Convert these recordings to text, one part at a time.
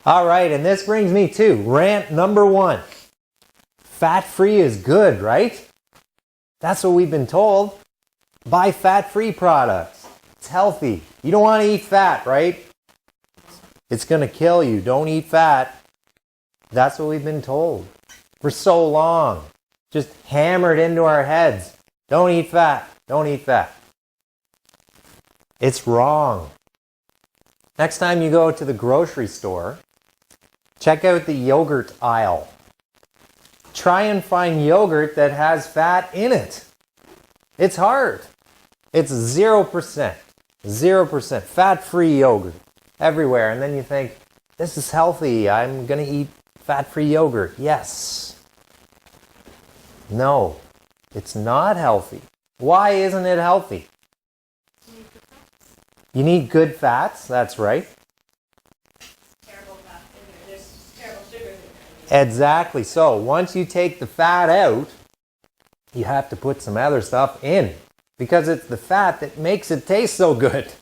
All right, and this brings me to rant number 1. Fat-free is good, right? That's what we've been told. Buy fat-free products. It's healthy. You don't want to eat fat, right? It's going to kill you. Don't eat fat. That's what we've been told for so long. Just hammered into our heads. Don't eat fat. Don't eat fat. It's wrong. Next time you go to the grocery store, check out the yogurt aisle. Try and find yogurt that has fat in it. It's hard. It's 0%. 0% fat-free yogurt everywhere. And then you think, this is healthy. I'm going to eat fat-free yogurt. Yes. No, it's not healthy. Why isn't it healthy? You need good fats. That's right. Terrible fat in there. There's terrible sugar in there. Exactly. So once you take the fat out, you have to put some other stuff in because it's the fat that makes it taste so good.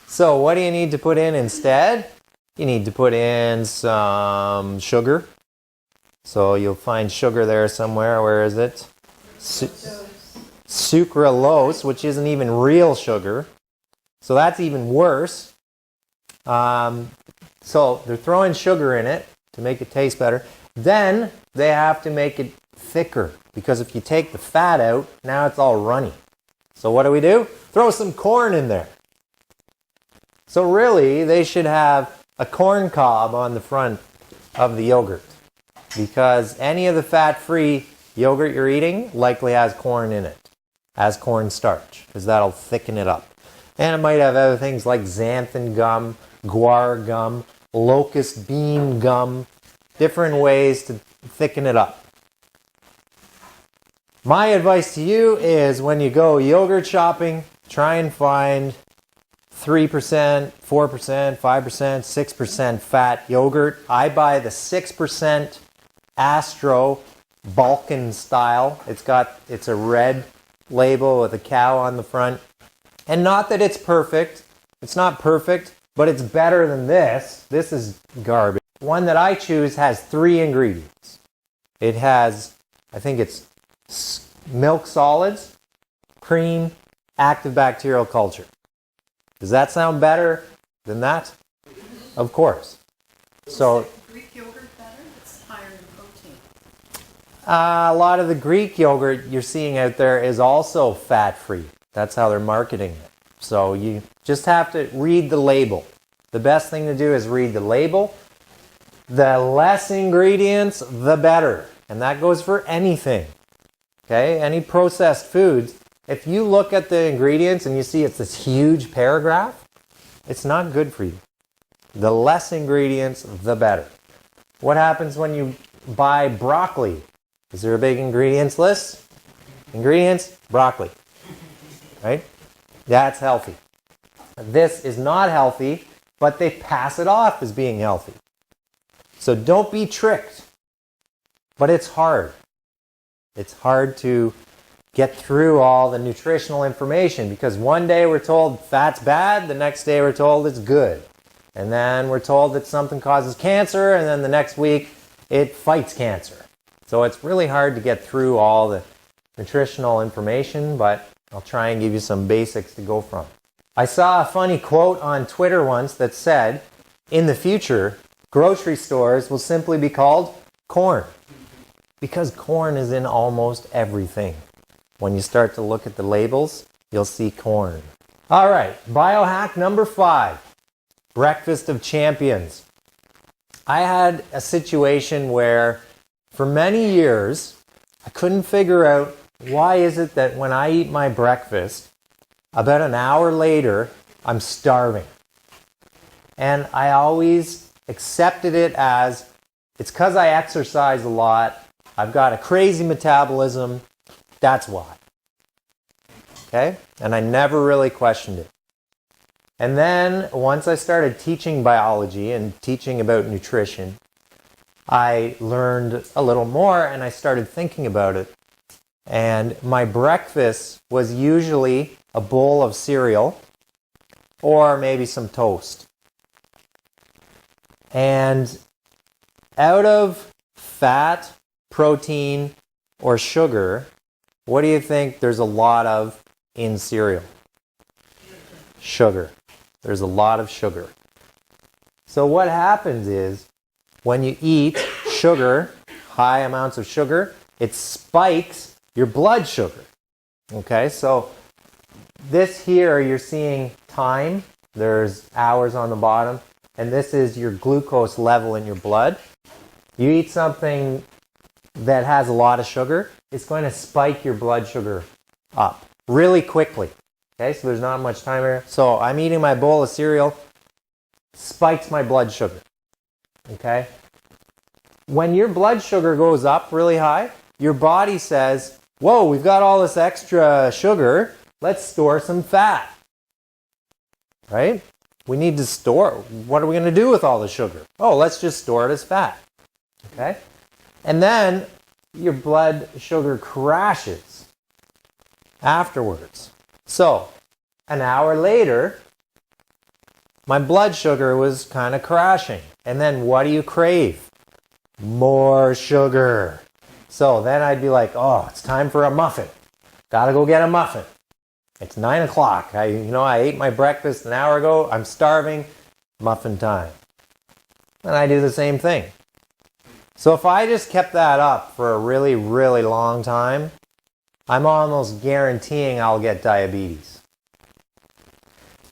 So what do you need to put in instead? You need to put in some sugar. So you'll find sugar there somewhere. Where is it? Sucralose, which isn't even real sugar. So that's even worse. So they're throwing sugar in it to make it taste better. Then they have to make it thicker because if you take the fat out, now it's all runny. So what do? Throw some corn in there. So really, they should have a corn cob on the front of the yogurt because any of the fat-free yogurt you're eating likely has corn in it, has corn starch, because that'll thicken it up. And it might have other things like xanthan gum, guar gum, locust bean gum, different ways to thicken it up. My advice to you is when you go yogurt shopping, try and find 3%, 4%, 5%, 6% fat yogurt. I buy the 6% Astro Balkan style. It's a red label with a cow on the front. And not that it's perfect. It's not perfect, but it's better than this. This is garbage. One that I choose has 3 ingredients. It has, I think it's milk solids, cream, active bacterial culture. Does that sound better than that? Of course. So Greek yogurt better? It's higher in protein. a lot of the Greek yogurt you're seeing out there is also fat-free. That's how they're marketing it. So you just have to read the label. The best thing to do is read the label. The less ingredients, the better. And that goes for anything. Okay? Any processed foods. If you look at the ingredients and you see it's this huge paragraph, it's not good for you. The less ingredients, the better. What happens when you buy broccoli? Is there a big ingredients list? Ingredients, broccoli. Right? That's healthy. This is not healthy, but they pass it off as being healthy. So don't be tricked. But it's hard. It's hard to get through all the nutritional information because one day we're told fat's bad, the next day we're told it's good. And then we're told that something causes cancer, and then the next week it fights cancer. So it's really hard to get through all the nutritional information, but I'll try and give you some basics to go from. I saw a funny quote on Twitter once that said, in the future, grocery stores will simply be called corn. Because corn is in almost everything. When you start to look at the labels, you'll see corn. All right, biohack number 5. Breakfast of champions. I had a situation where for many years, I couldn't figure out why is it that when I eat my breakfast, about an hour later, I'm starving. And I always accepted it as, it's because I exercise a lot, I've got a crazy metabolism, that's why. Okay? And I never really questioned it. And then once I started teaching biology and teaching about nutrition, I learned a little more and I started thinking about it. And my breakfast was usually a bowl of cereal or maybe some toast. And out of fat, protein, or sugar, what do you think there's a lot of in cereal? Sugar. There's a lot of sugar. So what happens is when you eat sugar, high amounts of sugar, it spikes your blood sugar. Okay, so this here you're seeing time. There's hours on the bottom. And this is your glucose level in your blood. You eat something that has a lot of sugar, it's going to spike your blood sugar up really quickly. Okay, so there's not much time here. So I'm eating my bowl of cereal, spikes my blood sugar. Okay? When your blood sugar goes up really high, your body says, whoa, we've got all this extra sugar, let's store some fat. Right? We need to store. What are we going to do with all the sugar? Oh, let's just store it as fat. Okay? And then your blood sugar crashes afterwards. So, an hour later, my blood sugar was kind of crashing. And then what do you crave? More sugar. So then I'd be like, oh, it's time for a muffin. Gotta go get a muffin. It's 9 o'clock. I ate my breakfast an hour ago. I'm starving. Muffin time. And I do the same thing. So if I just kept that up for a really, really long time, I'm almost guaranteeing I'll get diabetes.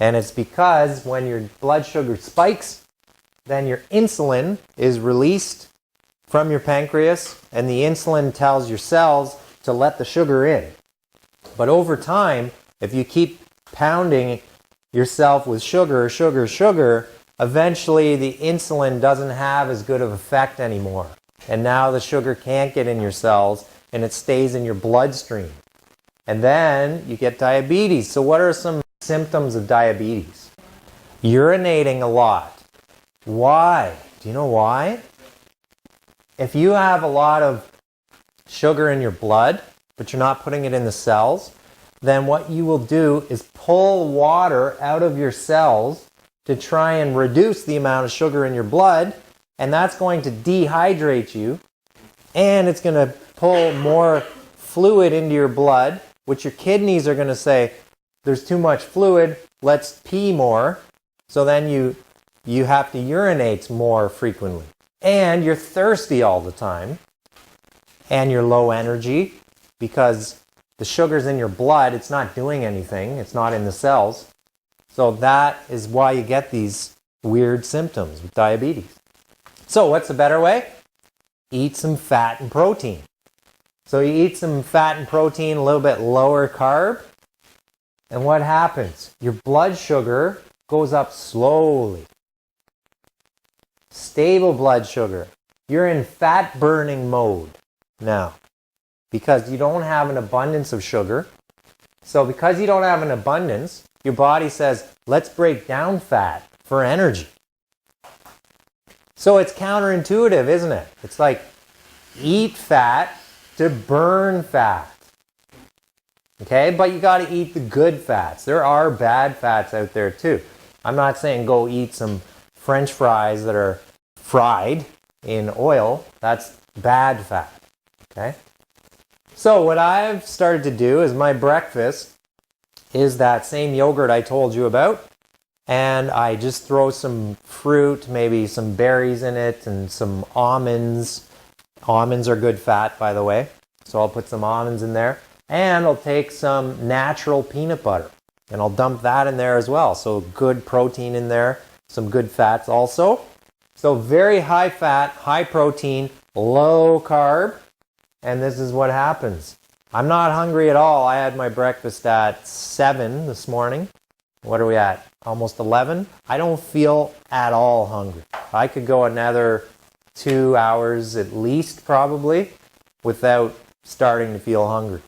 And it's because when your blood sugar spikes, then your insulin is released from your pancreas, and the insulin tells your cells to let the sugar in. But over time, if you keep pounding yourself with sugar, eventually the insulin doesn't have as good of effect anymore. And now the sugar can't get in your cells, and it stays in your bloodstream. And then you get diabetes. So what are some symptoms of diabetes? Urinating a lot. Why? Do you know why? If you have a lot of sugar in your blood, but you're not putting it in the cells, then what you will do is pull water out of your cells to try and reduce the amount of sugar in your blood, and that's going to dehydrate you, and it's going to pull more fluid into your blood, which your kidneys are going to say, there's too much fluid, let's pee more. So then you have to urinate more frequently. And you're thirsty all the time, and you're low energy because the sugar's in your blood, it's not doing anything, it's not in the cells. So that is why you get these weird symptoms with diabetes. So what's the better way? Eat some fat and protein. So you eat some fat and protein, a little bit lower carb, and what happens? Your blood sugar goes up slowly. Stable blood sugar. You're in fat burning mode now because you don't have an abundance of sugar. So because you don't have an abundance, your body says, let's break down fat for energy. So it's counterintuitive, isn't it? It's like eat fat to burn fat. Okay, but you got to eat the good fats. There are bad fats out there too. I'm not saying go eat some French fries that are fried in oil. That's bad fat. Okay? So what I've started to do is my breakfast is that same yogurt I told you about, and I just throw some fruit, maybe some berries in it, and some almonds. Almonds are good fat, by the way. So I'll put some almonds in there, and I'll take some natural peanut butter, and I'll dump that in there as well. So good protein in there, some good fats also. So very high fat, high protein, low carb, and this is what happens. I'm not hungry at all. I had my breakfast at 7 this morning. What are we at? Almost 11? I don't feel at all hungry. I could go another 2 hours at least probably without starting to feel hungry.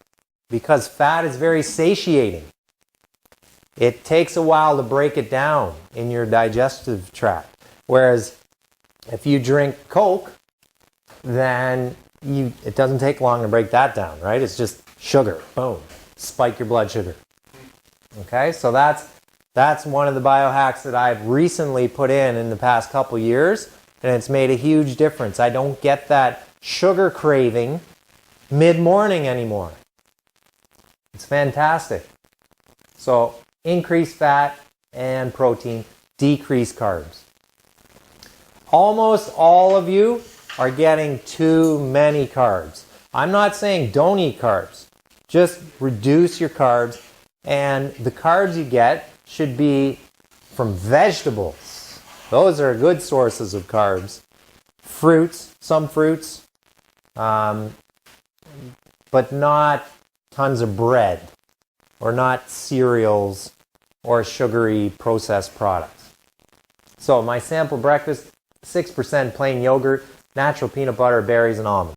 Because fat is very satiating. It takes a while to break it down in your digestive tract. Whereas if you drink Coke, then it doesn't take long to break that down, right? It's just sugar. Boom. Spike your blood sugar. Okay, so that's one of the biohacks that I've recently put in the past couple years. and it's made a huge difference. I don't get that sugar craving mid-morning anymore. It's fantastic. So increase fat and protein, decrease carbs. Almost all of you are getting too many carbs. I'm not saying don't eat carbs. Just reduce your carbs, and the carbs you get should be from vegetables. Those are good sources of carbs. Fruits, some fruits, but not tons of bread, or not cereals or sugary processed products. So my sample breakfast, 6% plain yogurt, natural peanut butter, berries, and almonds.